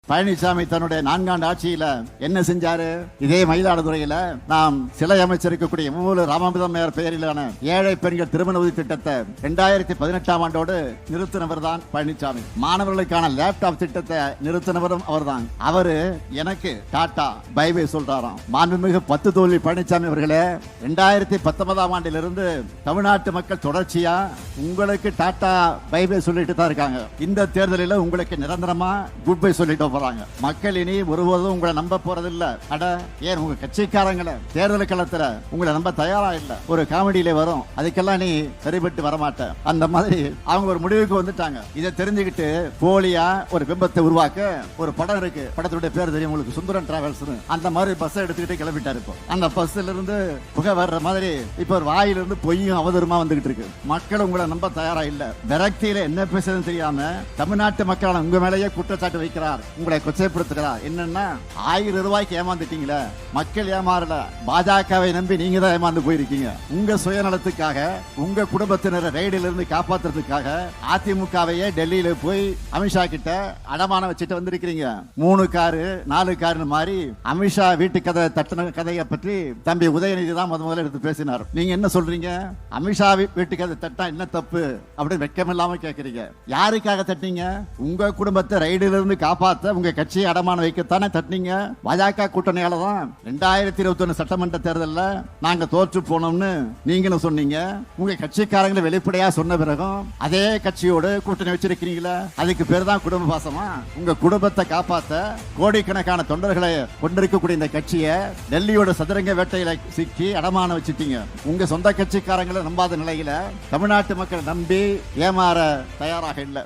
பழனிசாமி தன்னுடைய 4 ஆண்டு ஆட்சியில என்ன செஞ்சாரு? இதே மயிலாடுதுறையில நாம் சிலை அமைச்சிருக்கக்கூடிய மூல ராமாமிர்தம் பெயரிலான ஏழை பெண்கள் திருமண உதவி திட்டத்தை 2018ஆம் ஆண்டோடு நிறுத்தினவர் தான் பழனிசாமி. மாணவர்களுக்கான லேப்டாப் திட்டத்தை நிறுத்தினவரும் அவர்தான். அவரு எனக்கு டாடா பை பை சொல்றாராம். மாண்புமிகு 10 தோல்வி பழனிசாமி அவர்களே, 2019ஆம் ஆண்டிலிருந்து தமிழ்நாட்டு மக்கள் தொடர்ச்சியா உங்களுக்கு டாடா பை பை சொல்லிட்டு தான் இருக்காங்க. இந்த தேர்தலில் உங்களுக்கு நிரந்தரமா குட் பை சொல்லிட்டு போறாங்க. மக்கள் இனி ஒருபோதும் உங்களை நம்ப போறதில்ல. அட ஏன் உங்க கட்சிக்காரங்களை தேர்தல் களத்துல உங்களை நம்ப தயாரா இல்ல. ஒரு காமெடியில வரும், அதுக்கெல்லாம் நீ சரிபட்டு வரமாட்ட. அந்த மாதிரி அவங்க ஒரு முடிவுக்கு வந்துட்டாங்க. இதை தெரிஞ்சுக்கிட்டு போலியா ஒரு பிம்பத்தை உருவாக்க ஒரு படம் இருக்கு. படத்துடைய பேர் தெரியும் உங்களுக்கு, சுந்தரன் டிராவல்ஸ். அந்த மாதிரி பஸ் எடுத்துக்கிட்டு கிளம்பிட்டாரு. இப்போ அந்த பஸ்ல இருந்து புகை வர்ற மாதிரி இப்ப ஒரு வாயிலிருந்து பொய்யும் அவதூறுமா வந்துகிட்டு இருக்கு. மக்கள் உங்களை நம்ப தயாரா இல்ல. விரக்தியில என்ன பேசுறதுன்னு தெரியாம தமிழ்நாட்டு மக்கள் உங்க மேலேயே குற்றச்சாட்டு வைக்கிறார், உங்களை கொச்சைப்படுத்துகிறார். என்னன்னா 1000 ரூபாய்க்கு ஏமாந்துட்டீங்களே, மக்கள் ஏமாறல, பாஜகவை நம்பி நீங்க தான் ஏமாந்து போயிருக்கீங்க. உங்க சுயநலத்துக்காக உங்க குடும்பத்தினரை ரைடில் இருந்து காப்பாத்துறதுக்காக அதிமுகவையே டெல்லியில போய் அமித்ஷா கிட்ட அடமானம் வச்சுட்டு வந்திருக்கிறீங்க. 3 காரு 4 காருன்னு மாதிரி அமித்ஷா வீட்டு கதை தட்டின கதையை பற்றி தம்பி உதயநிதி தான் முதல்ல எடுத்து பேசினார். நீங்க என்ன சொல்றீங்க? அமித்ஷா வீட்டு கதை தட்டா என்ன தப்பு அப்படின்னு வெட்கம் இல்லாம கேட்கறீங்க. யாருக்காக தட்டினீங்க? உங்க குடும்பத்தை ரைடில் இருந்து காப்பாத்த உங்க கட்சியை அடமானம் வைக்கத்தானே தட்டினீங்க. பாஜக கூட்டணியால தான் 2021 சட்டமன்ற தேர்தலில் நாங்க தோற்று போனோம்னு நீங்களும் சொன்னீங்க. உங்க கட்சிக்காரங்களை வெளிப்படையா சொன்ன பிறகும் அதே கட்சியோடு கூட்டணி வச்சிருக்கீங்களா? அதுக்கு பேர் தான் குடும்ப பாசமா? உங்க குடும்பத்தை காப்பாத்த கோடிக்கணக்கான தொண்டர்களை கொண்டிருக்கக்கூடிய இந்த கட்சியை டெல்லியோட சதுரங்க வேட்டையில சிக்கி அடமானம் வச்சுட்டீங்க. உங்க சொந்த கட்சிக்காரங்களை நம்பாத நிலையில தமிழ்நாட்டு மக்கள் நம்பி ஏமாற தயாராக இல்லை.